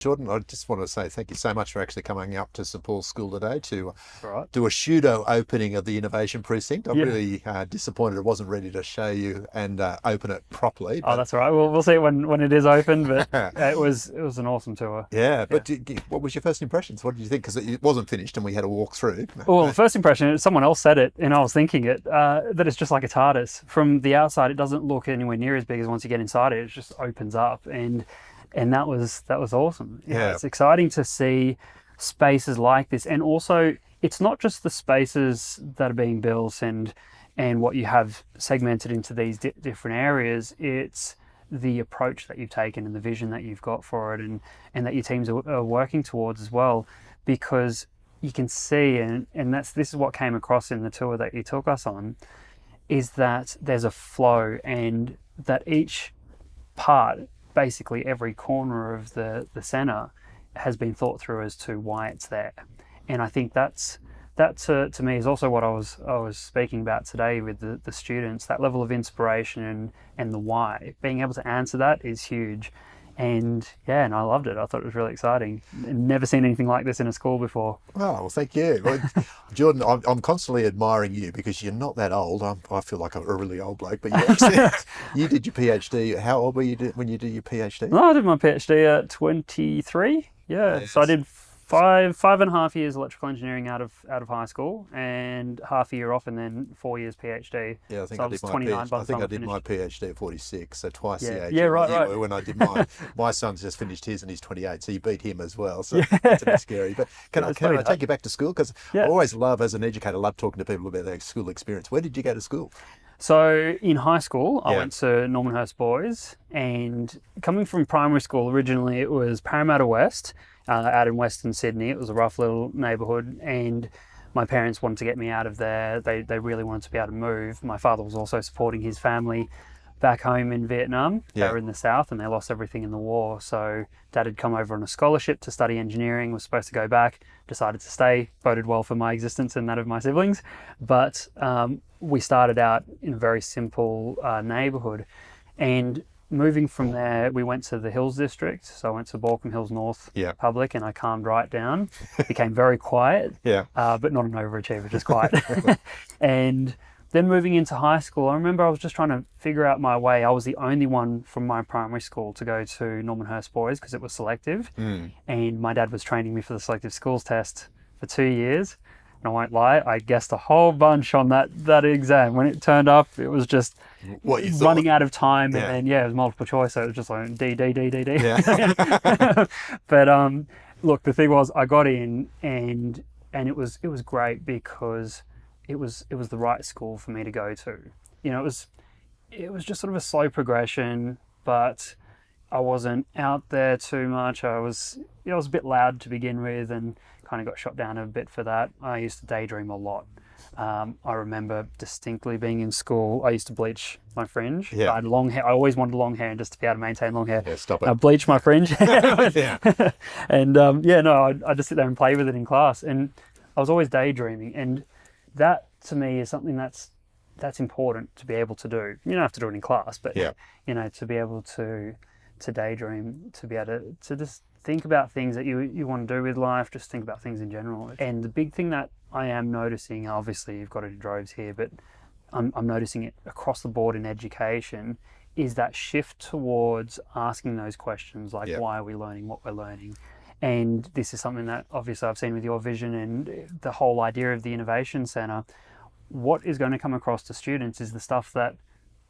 Jordan, I just want to say thank you so much for actually coming up to St Paul's School today to All right. do a pseudo opening of the Innovation Precinct. I'm Yeah. really disappointed it wasn't ready to show you and open it properly, Oh, but that's all right. We'll see it when it is open. But it was an awesome tour. yeah. Yeah. But what was your first impressions? What did you think? Because it wasn't finished and we had to walk through. Well, the first impression, someone else said it, and I was thinking it, that it's just like a TARDIS. From the outside, it doesn't look anywhere near as big as once you get inside it. It just opens up, and that was awesome. Yeah, Yeah, it's exciting to see spaces like this, and also it's not just the spaces that are being built and what you have segmented into these different areas. It's the approach that you've taken and the vision that you've got for it, and that your teams are working towards as well, because you can see, and this is what came across in the tour that you took us on, is that there's a flow, and that each part, basically every corner of the center, has been thought through as to why it's there. And I think that to me is also what I was speaking about today with the students. That level of inspiration and the why, being able to answer that is huge. And yeah, and I loved it. I thought it was really exciting. Never seen anything like this in a school before. well, thank you. Well, Jordan, I'm constantly admiring you because you're not that old. I feel like I'm a really old bloke, but you actually, you did your PhD. How old were you when you did your PhD? No, I did my PhD at 23. Yeah, so I Yes. did five and a half years electrical engineering out of high school, and half a year off, and then 4 years PhD. Yeah, I think So I I was did my 29 PhD. by I the think time I I did my finished. PhD at 46, so twice Yeah, the age yeah, of right, you right. were when I did mine. My son's just finished his and he's 28, so you beat him as well. So Yeah, it's a bit scary. But can I it's can funny I that. take you back to school? Because I Yeah. always love, as an educator, love talking to people about their school experience. Where did you go to school? So in high school, I Yeah, went to Normanhurst Boys, and coming from primary school, originally it was Parramatta West, out in Western Sydney. It was a rough little neighbourhood, and my parents wanted to get me out of there. They really wanted to be able to move. My father was also supporting his family back home in Vietnam. They yeah, were in the south and they lost everything in the war. So dad had come over on a scholarship to study engineering, was supposed to go back, decided to stay, voted well for my existence and that of my siblings. But we started out in a very simple neighbourhood. And moving from there, we went to the Hills District. So I went to Balcombe Hills North yeah, Public, and I calmed right down, became very quiet, yeah, but not an overachiever, just quiet. And then moving into high school, I remember I was just trying to figure out my way. I was the only one from my primary school to go to Normanhurst Boys because it was selective. mm. And my dad was training me for the selective schools test for 2 years. And I won't lie, I guessed a whole bunch on that exam. When it turned up, it was just What you thought? running out of time. And Yeah, then, yeah, it was multiple choice. So it was just like D, D, D, D, D. yeah, But look, the thing was, I got in, and it was great because it was the right school for me to go to. It was just sort of a slow progression, but I wasn't out there too much. I was a bit loud to begin with, and kind of got shot down a bit for that. I used to daydream a lot. I remember distinctly being in school. I used to bleach my fringe. yeah, I had long hair. I always wanted long hair, and just to be able to maintain long hair, yeah. Stop I it. bleached my fringe. Yeah, And yeah, no, I'd just sit there and play with it in class, and I was always daydreaming, and that to me is something that's important to be able to do. You don't have to do it in class, but yeah, to be able to daydream, to be able to just think about things that you want to do with life, just think about things in general. And the big thing that I am noticing, obviously you've got it in droves here, but I'm noticing it across the board in education, is that shift towards asking those questions like, yeah. why are we learning what we're learning? And this is something that obviously I've seen with your vision and the whole idea of the Innovation Centre. What is going to come across to students is the stuff that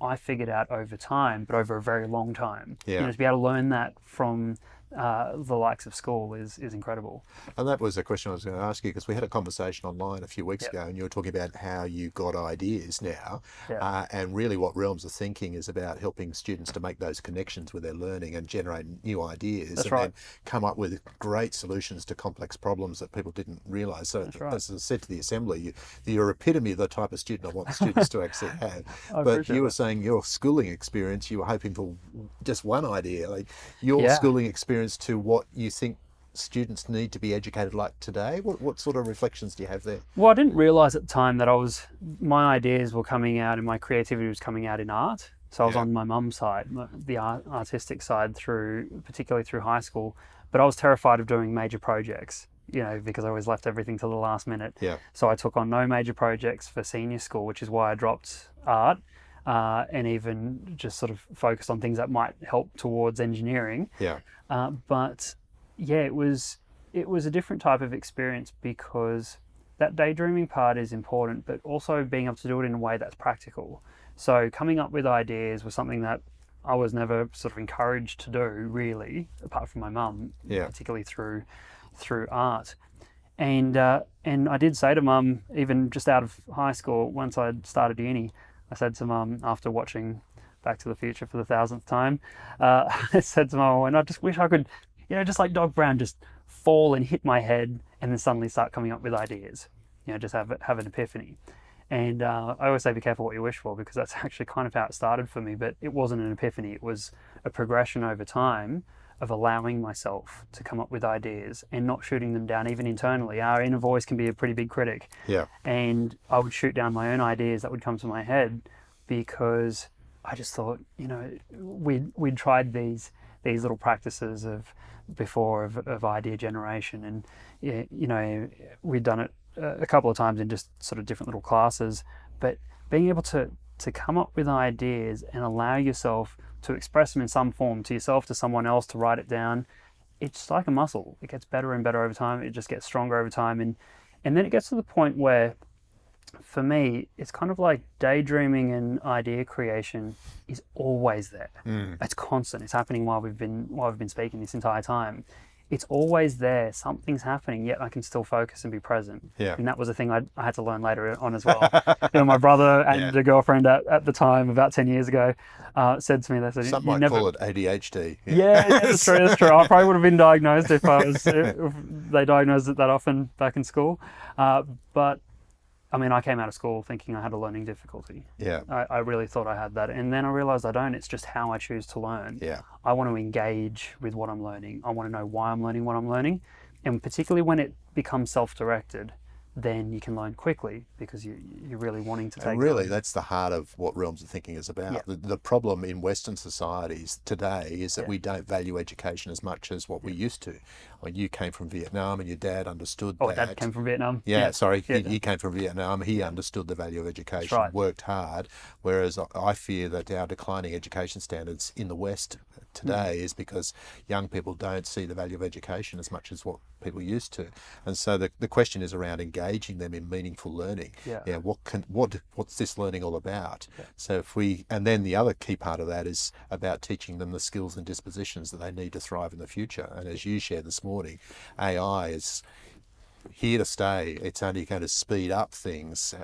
I figured out over time, but over a very long time. Yeah. To be able to learn that from the likes of school is incredible. And that was a question I was going to ask you because we had a conversation online a few weeks Yep. ago, and you were talking about how you got ideas now, Yeah. and really what Realms of Thinking is about helping students to make those connections with their learning and generate new ideas, That's and right. then come up with great solutions to complex problems that people didn't realise. So, That's right. as I said to the assembly, you're epitome of the type of student I want the students to actually have. I But appreciate you were that. saying your schooling experience, you were hoping for just one idea, like your Yeah. schooling experience to what you think students need to be educated like today. What sort of reflections do you have there? Well, I didn't realise at the time that my ideas were coming out and my creativity was coming out in art. So I was Yeah. on my mum's side, the artistic side, particularly through high school. but I was terrified of doing major projects, because I always left everything till the last minute. Yeah. So I took on no major projects for senior school, which is why I dropped art, and even just sort of focused on things that might help towards engineering. Yeah. But yeah, it was a different type of experience, because that daydreaming part is important, but also being able to do it in a way that's practical. So coming up with ideas was something that I was never sort of encouraged to do, really, apart from my mum, particularly through art. And I did say to mum, even just out of high school, once I'd started uni, I said to mum, after watching Back to the Future for the 1000th time, I said to mum, and I just wish I could, just like Doc Brown, just fall and hit my head and then suddenly start coming up with ideas, just have an epiphany. And I always say be careful what you wish for, because that's actually kind of how it started for me. But it wasn't an epiphany. It was a progression over time of allowing myself to come up with ideas and not shooting them down, even internally. Our inner voice can be a pretty big critic. Yeah. And I would shoot down my own ideas that would come to my head, because I just thought, we'd tried these little practices before of idea generation, and we'd done it a couple of times in just sort of different little classes. But being able to come up with ideas and allow yourself to express them in some form, to yourself, to someone else, to write it down, it's like a muscle. It gets better and better over time. It just gets stronger over time, and then it gets to the point where, for me, it's kind of like daydreaming and idea creation is always there. It's constant. It's happening while we've been speaking this entire time. It's always there. Something's happening, yet I can still focus and be present. Yeah. And that was a thing I had to learn later on as well. My brother and a girlfriend at the time, about 10 years ago, said to me, they said, some might call it ADHD. Yeah, that's true. That's true. I probably would have been diagnosed if they diagnosed it that often back in school. But I mean, I came out of school thinking I had a learning difficulty. Yeah. I really thought I had that. And then I realized I don't. It's just how I choose to learn. Yeah. I want to engage with what I'm learning. I want to know why I'm learning what I'm learning. And particularly when it becomes self-directed, then you can learn quickly, because you're really wanting to take And really, on. that's the heart of what Realms of Thinking is about. Yeah. The problem in Western societies today is that we don't value education as much as what we used to. Well, you came from Vietnam and your dad understood that. Dad came from Vietnam. Yeah, sorry, Yeah. he came from Vietnam. He understood the value of education, right. worked hard, whereas I fear that our declining education standards in the West today is because young people don't see the value of education as much as what people used to. And so the question is around engaging them in meaningful learning. Yeah. What's this learning all about? Yeah. So and then the other key part of that is about teaching them the skills and dispositions that they need to thrive in the future. And as you shared this morning, AI is here to stay. It's only going to speed up things.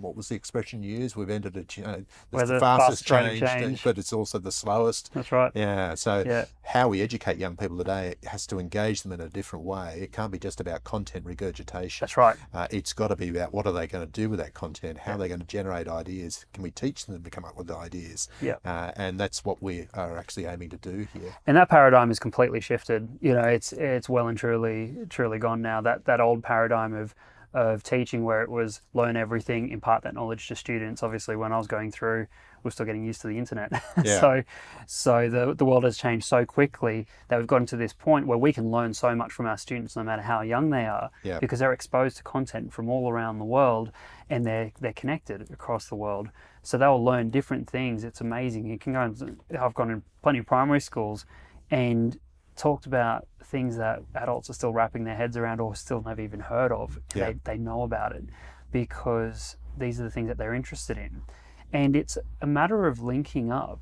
What was the expression you used? We've entered it's the fastest change, but it's also the slowest. That's right. Yeah. So how we educate young people today has to engage them in a different way. It can't be just about content regurgitation. That's right. It's got to be about what are they going to do with that content? How are they going to generate ideas? Can we teach them to come up with ideas? Yeah. And that's what we are actually aiming to do here. And that paradigm is completely shifted. It's well and truly gone now. That old paradigm of teaching, where it was learn everything, impart that knowledge to students. Obviously, when I was going through, we're still getting used to the internet. Yeah. so the world has changed so quickly that we've gotten to this point where we can learn so much from our students, no matter how young they are, because they're exposed to content from all around the world, and they're connected across the world. So they'll learn different things. It's amazing. I've gone in plenty of primary schools and talked about things that adults are still wrapping their heads around or still never even heard of. They know about it because these are the things that they're interested in. And it's a matter of linking up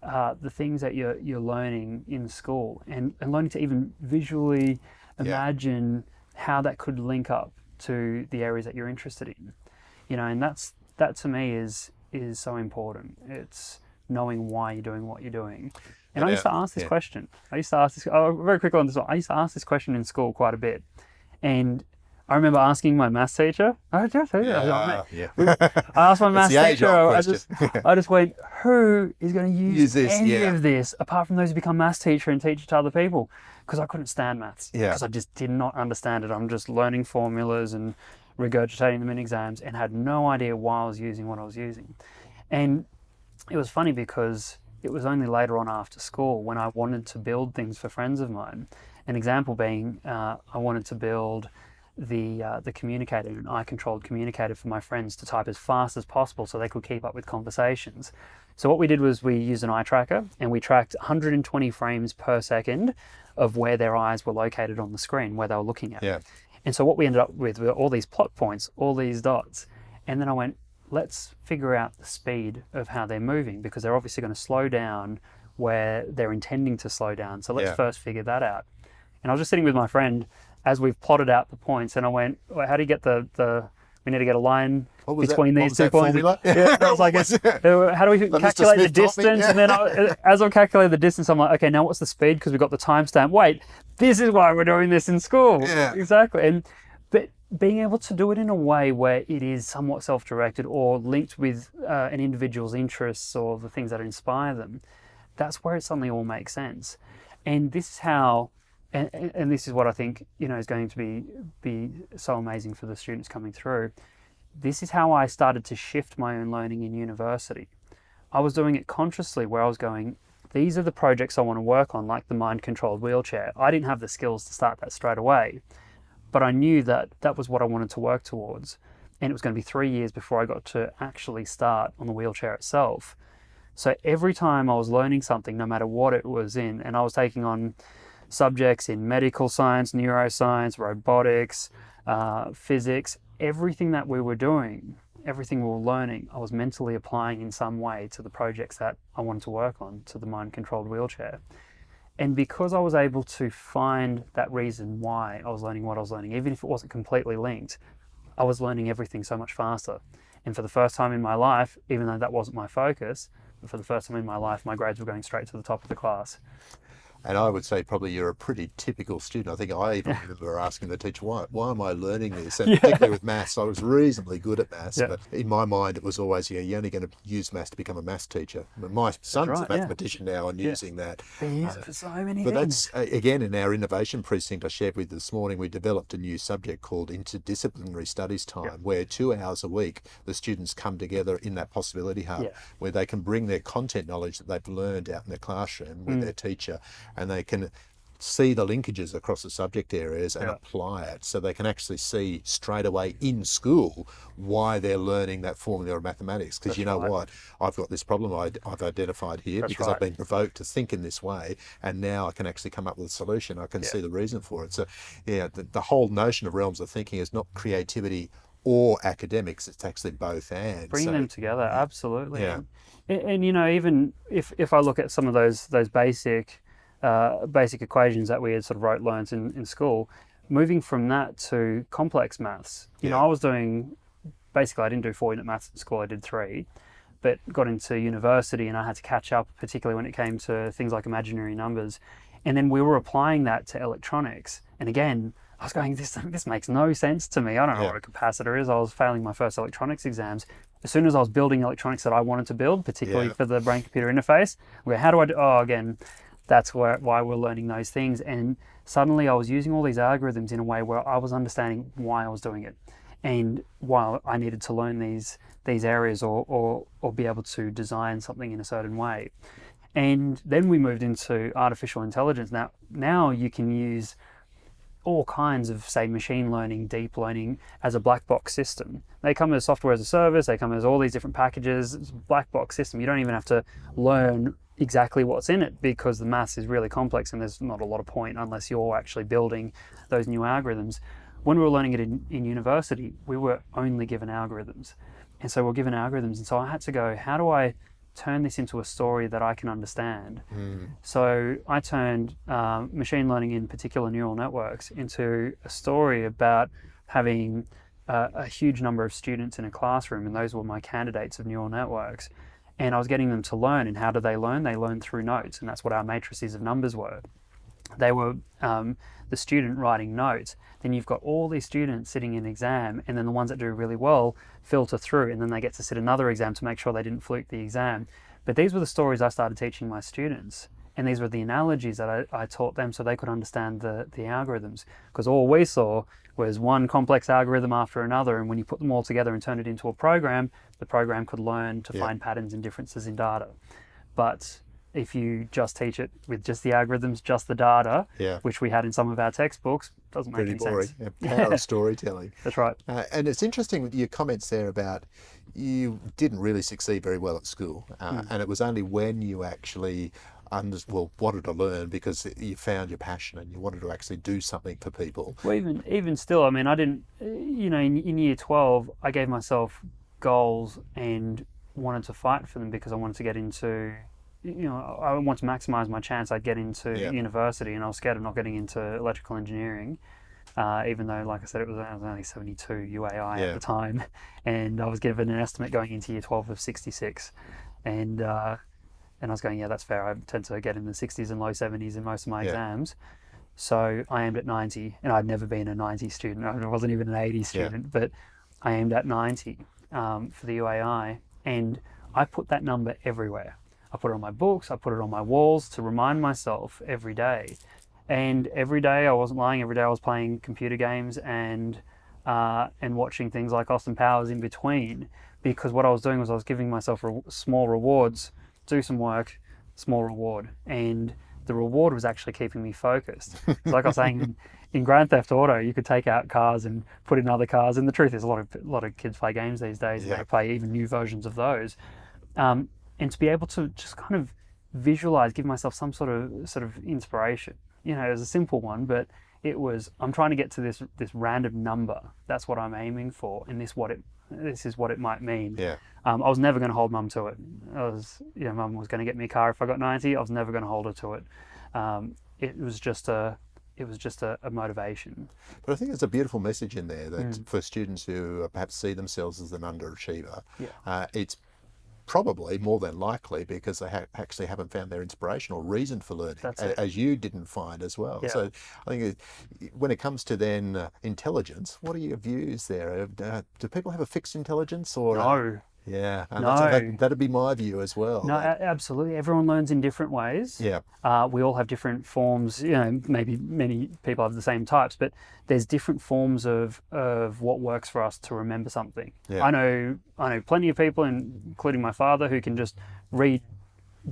the things that you're learning in school and learning to even visually imagine how that could link up to the areas that you're interested in. And that to me is so important. It's knowing why you're doing what you're doing. And I used to ask this question. Very quickly on this one. I used to ask this question in school quite a bit. And I remember asking my maths teacher. I asked my maths teacher, I just went, who is going to use any of this apart from those who become maths teacher and teach it to other people? Because I couldn't stand maths. Because I just did not understand it. I'm just learning formulas and regurgitating them in exams and had no idea why I was using what I was using. And it was funny because it was only later on after school when I wanted to build things for friends of mine. An example being, I wanted to build the communicator, an eye-controlled communicator for my friends to type as fast as possible so they could keep up with conversations. So what we did was we used an eye tracker and we tracked 120 frames per second of where their eyes were located on the screen, where they were looking at. Yeah. And so what we ended up with were all these plot points, all these dots. And then I went, let's figure out the speed of how they're moving, because they're obviously going to slow down where they're intending to slow down. So let's first figure that out. And I was just sitting with my friend as we've plotted out the points, and I went, well, how do you get we need to get a line between these 2 points. Formula? Yeah, I was like, how do we calculate the distance? And then as I calculated the distance, I'm like, okay, now what's the speed? Because we've got the timestamp. Wait, this is why we're doing this in school. Yeah. Exactly. But being able to do it in a way where it is somewhat self-directed or linked with an individual's interests or the things that inspire them, that's where it suddenly all makes sense. And this is how, and this is what I think, is going to be so amazing for the students coming through. This is how I started to shift my own learning in university. I was doing it consciously, where I was going, these are the projects I want to work on, like the mind-controlled wheelchair. I didn't have the skills to start that straight away, but I knew that that was what I wanted to work towards. And it was going to be 3 years before I got to actually start on the wheelchair itself. So every time I was learning something, no matter what it was in, and I was taking on subjects in medical science, neuroscience, robotics, physics, everything that we were doing, everything we were learning, I was mentally applying in some way to the projects that I wanted to work on, to the mind-controlled wheelchair. And because I was able to find that reason why I was learning what I was learning, even if it wasn't completely linked, I was learning everything so much faster. And for the first time in my life, even though that wasn't my focus, but for the first time in my life, my grades were going straight to the top of the class. And I would say probably you're a pretty typical student. I think I even remember asking the teacher, why am I learning this? And particularly with maths, I was reasonably good at maths, but in my mind it was always, you're only going to use maths to become a maths teacher. My son's a mathematician now and using that. They use it for so many but things. That's, again, in our innovation precinct I shared with you this morning, we developed a new subject called interdisciplinary studies time, where 2 hours a week the students come together in that possibility hub, where they can bring their content knowledge that they've learned out in the classroom with their teacher, and they can see the linkages across the subject areas and apply it, so they can actually see straight away in school why they're learning that formula of mathematics. Because what, I've got this problem I've identified here because I've been provoked to think in this way, and now I can actually come up with a solution. I can see the reason for it. So the whole notion of realms of thinking is not creativity or academics, it's actually both and. Bring them together, absolutely. And even if I look at some of those basic equations that we had sort of learnt in school, moving from that to complex maths. I was doing, basically I didn't do 4-unit maths at school, I did 3, but got into university and I had to catch up, particularly when it came to things like imaginary numbers. And then we were applying that to electronics. And again, I was going, this makes no sense to me. I don't know what a capacitor is. I was failing my first electronics exams. As soon as I was building electronics that I wanted to build, particularly for the brain-computer interface, how do I do? Again, that's why we're learning those things. And suddenly I was using all these algorithms in a way where I was understanding why I was doing it and why I needed to learn these areas or be able to design something in a certain way. And then we moved into artificial intelligence. Now you can use all kinds of, say, machine learning, deep learning as a black box system. They come as software as a service, they come as all these different packages. It's a black box system. You don't even have to learn exactly what's in it because the maths is really complex and there's not a lot of point unless you're actually building those new algorithms. When we were learning it in university, we were only given algorithms. And so we're given algorithms. And so I had to go, how do I turn this into a story that I can understand? So I turned machine learning, in particular neural networks, into a story about having a huge number of students in a classroom, and those were my candidates of neural networks. And I was getting them to learn. And how do they learn? They learn through notes, and that's what our matrices of numbers were. They were the student writing notes. Then you've got all these students sitting in exam, and then the ones that do really well filter through, and then they get to sit another exam to make sure they didn't fluke the exam. But these were the stories I started teaching my students, and these were the analogies that I taught them so they could understand the algorithms. Because all we saw was one complex algorithm after another, and when you put them all together and turn it into a program, the program could learn to find patterns and differences in data. But if you just teach it with just the algorithms, just the data, Yeah. which we had in some of our textbooks, doesn't make Pretty any boring. sense. Yeah, power of storytelling. That's right. And it's interesting with your comments there about you didn't really succeed very well at school, and it was only when you actually wanted to learn because you found your passion and you wanted to actually do something for people. Well, even still, I mean, I didn't, in year 12, I gave myself goals and wanted to fight for them because I wanted to get into, I wanted to maximize my chance I'd get into university, and I was scared of not getting into electrical engineering. Even though, like I said, I was only 72 UAI at the time, and I was given an estimate going into year 12 of 66, and I was going, yeah, that's fair. I tend to get in the 60s and low 70s in most of my exams, so I aimed at 90, and I'd never been a 90 student. I wasn't even an 80 student, but I aimed at 90 for the UAI, and I put that number everywhere. I put it on my books, I put it on my walls to remind myself every day. And every day, I wasn't lying, every day I was playing computer games and watching things like Austin Powers in between, because what I was doing was I was giving myself small rewards, do some work, small reward. And the reward was actually keeping me focused. So like I was saying, in Grand Theft Auto, you could take out cars and put in other cars. And the truth is, a lot of kids play games these days, and they play even new versions of those. And to be able to just kind of visualize, give myself some sort of inspiration. It was a simple one, but it was, I'm trying to get to this random number. That's what I'm aiming for, and this is what it might mean. Yeah. I was never going to hold mum to it. Mum was going to get me a car if I got 90. I was never going to hold her to it. It was just a motivation. But I think there's a beautiful message in there that for students who perhaps see themselves as an underachiever, it's probably more than likely because they actually haven't found their inspiration or reason for learning, as you didn't find as well. Yeah. So I think when it comes to then intelligence, what are your views there? Do people have a fixed intelligence or? No. Yeah, and no. that'd be my view as well. No, absolutely. Everyone learns in different ways. Yeah. We all have different forms. Maybe many people have the same types, but there's different forms of what works for us to remember something. Yeah. I know plenty of people, including my father, who can just read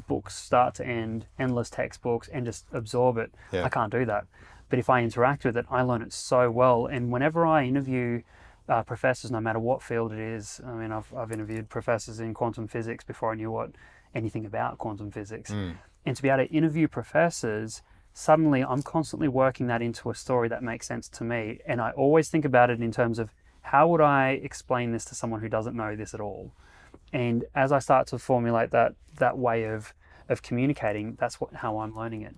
books start to end, endless textbooks, and just absorb it. Yeah. I can't do that. But if I interact with it, I learn it so well. And whenever I interview professors, no matter what field it is. I mean, I've interviewed professors in quantum physics before I knew anything about quantum physics. And to be able to interview professors, suddenly I'm constantly working that into a story that makes sense to me. And I always think about it in terms of, how would I explain this to someone who doesn't know this at all? And as I start to formulate that way of communicating, that's how I'm learning it.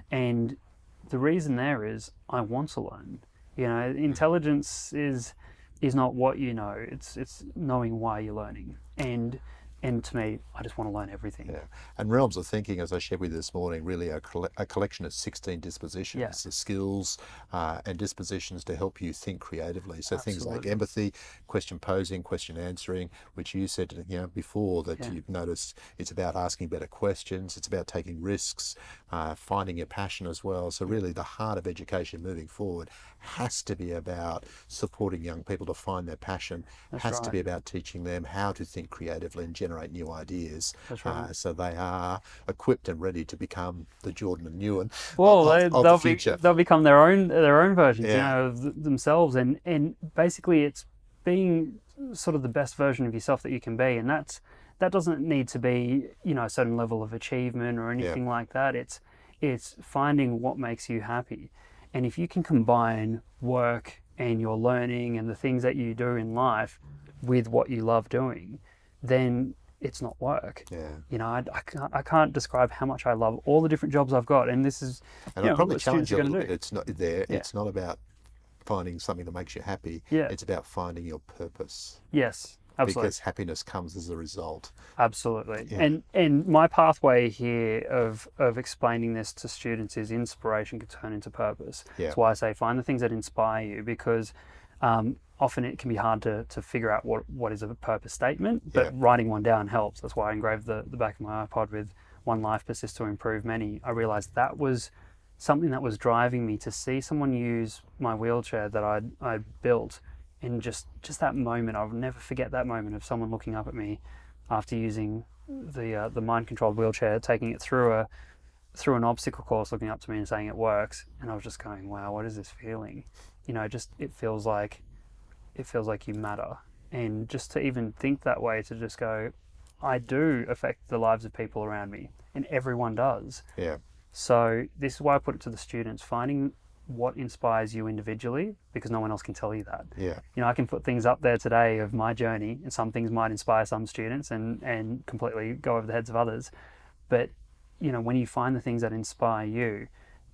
And the reason there is I want to learn. Intelligence is not what you know, it's knowing why you're learning. And to me, I just want to learn everything. Yeah. And realms of thinking, as I shared with you this morning, really a collection of 16 dispositions, the skills and dispositions to help you think creatively. So things like empathy, question posing, question answering, which you said before that you've noticed it's about asking better questions, it's about taking risks, finding your passion as well. So really the heart of education moving forward has to be about supporting young people to find their passion, has to be about teaching them how to think creatively and generate new ideas. That's right. So they are equipped and ready to become the Jordan and Nguyen of the future. They'll become their own versions, of themselves, and basically it's being sort of the best version of yourself that you can be, and that doesn't need to be a certain level of achievement or anything like that. It's finding what makes you happy. And if you can combine work and your learning and the things that you do in life with what you love doing, then it's not work. Yeah. I can't describe how much I love all the different jobs I've got. And this is, and I'll probably challenge you a little bit. It's not there. Yeah. It's not about finding something that makes you happy. Yeah. It's about finding your purpose. Yes. Absolutely. Because happiness comes as a result. Absolutely. Yeah. And my pathway here of explaining this to students is inspiration can turn into purpose. Yeah. That's why I say find the things that inspire you, because often it can be hard to figure out what is a purpose statement, but writing one down helps. That's why I engraved the back of my iPod with "One life persists to improve many." I realized that was something that was driving me to see someone use my wheelchair that I'd built. And just that moment, I'll never forget that moment of someone looking up at me after using the mind controlled wheelchair, taking it through an obstacle course, looking up to me and saying it works, and I was just going, wow, what is this feeling? Just it feels like you matter, and just to even think that way, to just go, I do affect the lives of people around me, and everyone does. Yeah. So this is why I put it to the students, finding what inspires you individually, because no one else can tell you that. Yeah. I can put things up there today of my journey, and some things might inspire some students and completely go over the heads of others. But, when you find the things that inspire you,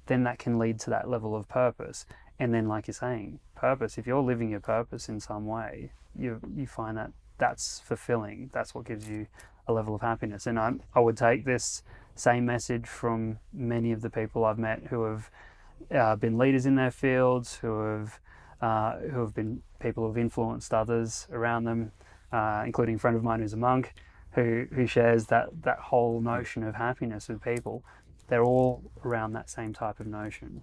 then that can lead to that level of purpose. And then, like you're saying, purpose, if you're living your purpose in some way, you find that that's fulfilling. That's what gives you a level of happiness. And I would take this same message from many of the people I've met who have been leaders in their fields, who have been people who've influenced others around them, including a friend of mine who's a monk, who shares that whole notion of happiness with people. They're all around that same type of notion.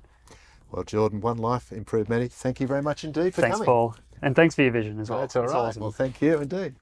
Well, Jordan, one life improved many. Thank you very much indeed for coming. Thanks, Paul. And thanks for your vision as well. That's all right. Awesome. Well, thank you indeed.